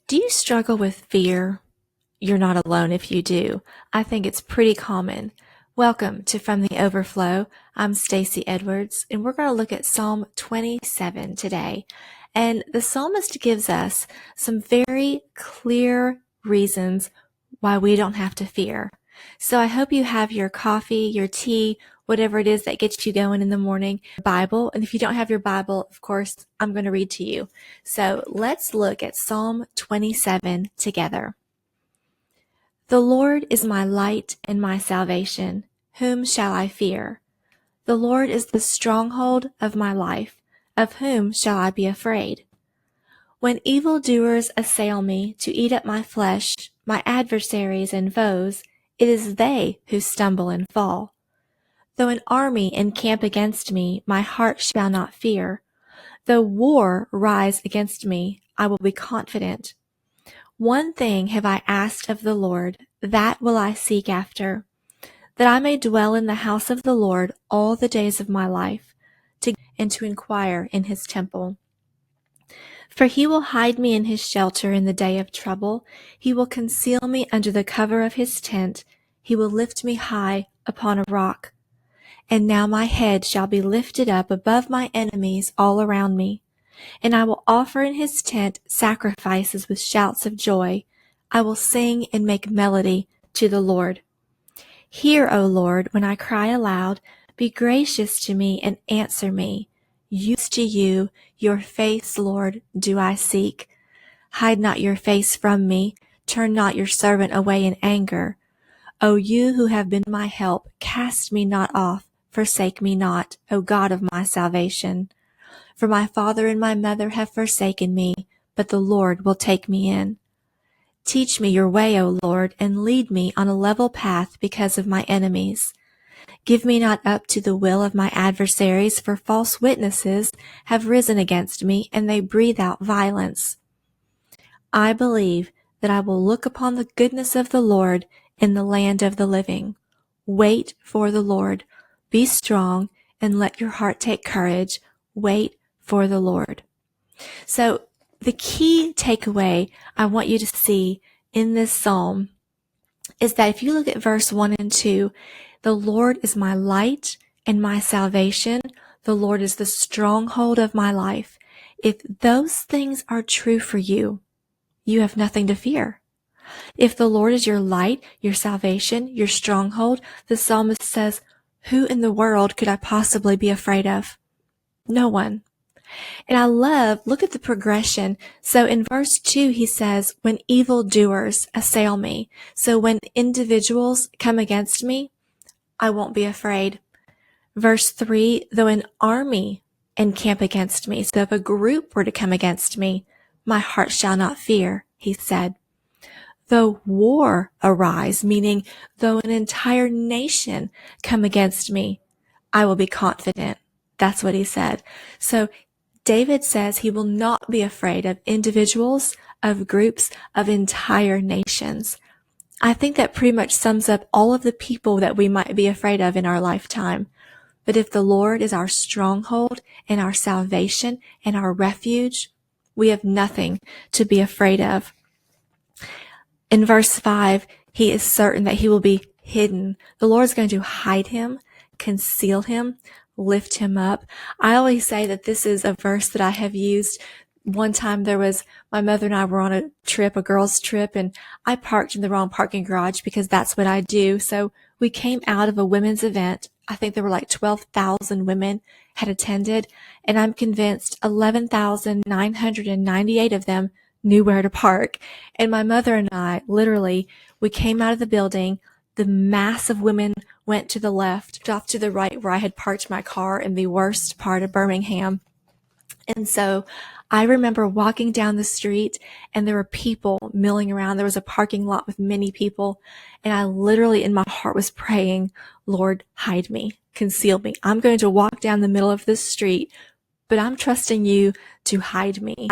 Do you struggle with fear? You're not alone if you do. I think it's pretty common. Welcome to From the Overflow. I'm Stacey Edwards, and we're going to look at Psalm 27 today. And the psalmist gives us some very clear reasons why we don't have to fear. So I hope you have your coffee, your tea, whatever it is that gets you going in the morning, Bible. And if you don't have your Bible, of course, I'm going to read to you. So let's look at Psalm 27 together. The Lord is my light and my salvation. Whom shall I fear? The Lord is the stronghold of my life. Of whom shall I be afraid? When evildoers assail me to eat up my flesh, my adversaries and foes, it is they who stumble and fall. Though an army encamp against me, my heart shall not fear. Though war rise against me, I will be confident. One thing have I asked of the Lord, that will I seek after, that I may dwell in the house of the Lord all the days of my life, and to inquire in his temple. For he will hide me in his shelter in the day of trouble. He will conceal me under the cover of his tent. He will lift me high upon a rock. And now my head shall be lifted up above my enemies all around me. And I will offer in his tent sacrifices with shouts of joy. I will sing and make melody to the Lord. Hear, O Lord, when I cry aloud. Be gracious to me and answer me. Use to you, your face, Lord, do I seek. Hide not your face from me. Turn not your servant away in anger. O you who have been my help, cast me not off. Forsake me not, O God of my salvation. For my father and my mother have forsaken me, but the Lord will take me in. Teach me your way, O Lord, and lead me on a level path because of my enemies. Give me not up to the will of my adversaries, for false witnesses have risen against me, and they breathe out violence. I believe that I will look upon the goodness of the Lord in the land of the living. Wait for the Lord. Be strong, and let your heart take courage. Wait for the Lord. So the key takeaway I want you to see in this psalm is that if you look at verse 1 and 2, the Lord is my light and my salvation. The Lord is the stronghold of my life. If those things are true for you, you have nothing to fear. If the Lord is your light, your salvation, your stronghold, the psalmist says, who in the world could I possibly be afraid of? No one. And look at the progression. So in verse 2, he says, when evildoers assail me. So when individuals come against me, I won't be afraid. Verse 3, though an army encamp against me. So if a group were to come against me, my heart shall not fear, he said. Though war arise, meaning though an entire nation come against me, I will be confident. That's what he said. So David says he will not be afraid of individuals, of groups, of entire nations. I think that pretty much sums up all of the people that we might be afraid of in our lifetime. But if the Lord is our stronghold and our salvation and our refuge, we have nothing to be afraid of. In verse 5, he is certain that he will be hidden. The Lord is going to hide him, conceal him, lift him up. I always say that this is a verse that I have used. One time my mother and I were on a girls' trip, and I parked in the wrong parking garage because that's what I do. So we came out of a women's event. I think there were like 12,000 women had attended, and I'm convinced 11,998 of them knew where to park. And my mother and I, literally, we came out of the building. The mass of women went to the left, off to the right where I had parked my car in the worst part of Birmingham. And so I remember walking down the street, and there were people milling around. There was a parking lot with many people. And I literally in my heart was praying, Lord, hide me, conceal me. I'm going to walk down the middle of this street, but I'm trusting you to hide me.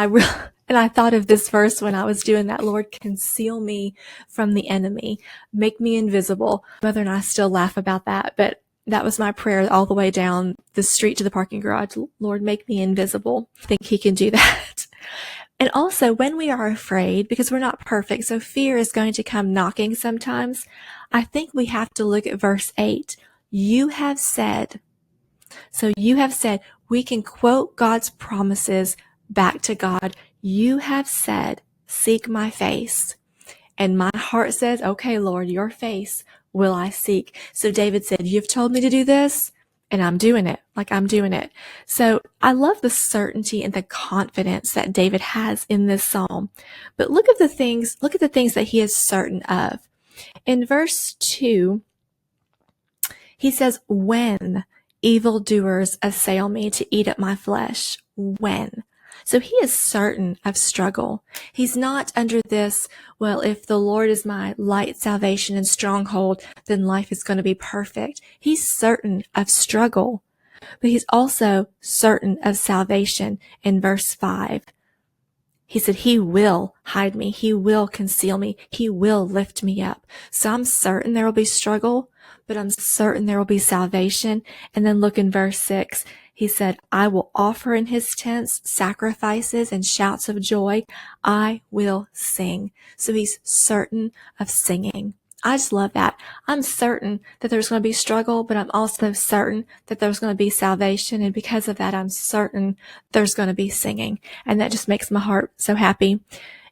And I thought of this verse when I was doing that. Lord, conceal me from the enemy. Make me invisible. Mother and I still laugh about that, but that was my prayer all the way down the street to the parking garage. Lord, make me invisible. I think he can do that. And also, when we are afraid, because we're not perfect, so fear is going to come knocking sometimes, I think we have to look at verse 8. You have said, we can quote God's promises back to God. You have said, seek my face. And my heart says, okay, Lord, your face will I seek. So David said, you've told me to do this, and I'm doing it. I'm doing it. So I love the certainty and the confidence that David has in this psalm. But look at the things that he is certain of. In verse 2, he says, when evildoers assail me to eat up my flesh. When? So he is certain of struggle. He's not under this, well, if the Lord is my light, salvation, and stronghold, then life is going to be perfect. He's certain of struggle, but he's also certain of salvation in verse 5. He said, he will hide me. He will conceal me. He will lift me up. So I'm certain there will be struggle, but I'm certain there will be salvation. And then look in verse 6. He said, I will offer in his tents sacrifices and shouts of joy. I will sing. So he's certain of singing. I just love that. I'm certain that there's going to be struggle, but I'm also certain that there's going to be salvation. And because of that, I'm certain there's going to be singing. And that just makes my heart so happy.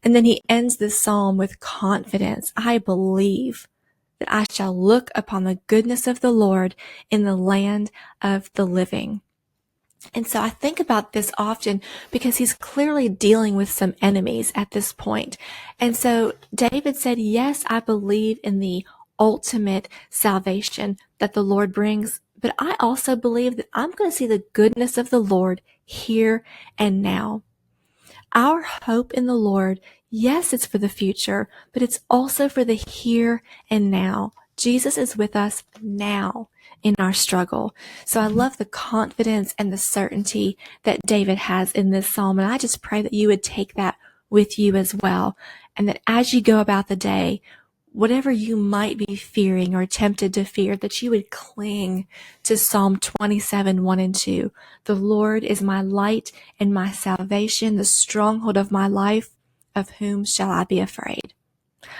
And then he ends this psalm with confidence. I believe that I shall look upon the goodness of the Lord in the land of the living. And so I think about this often because he's clearly dealing with some enemies at this point. And so David said, yes, I believe in the ultimate salvation that the Lord brings, but I also believe that I'm going to see the goodness of the Lord here and now. Our hope in the Lord, yes, it's for the future, but it's also for the here and now. Jesus is with us now in our struggle. So I love the confidence and the certainty that David has in this psalm. And I just pray that you would take that with you as well. And that as you go about the day, whatever you might be fearing or tempted to fear, that you would cling to Psalm 27, 1 and 2. The Lord is my light and my salvation, the stronghold of my life. Of whom shall I be afraid?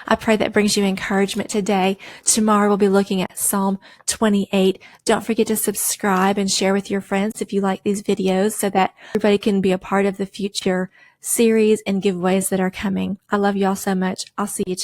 I pray that brings you encouragement today. Tomorrow we'll be looking at Psalm 28. Don't forget to subscribe and share with your friends if you like these videos so that everybody can be a part of the future series and giveaways that are coming. I love you all so much. I'll see you tomorrow.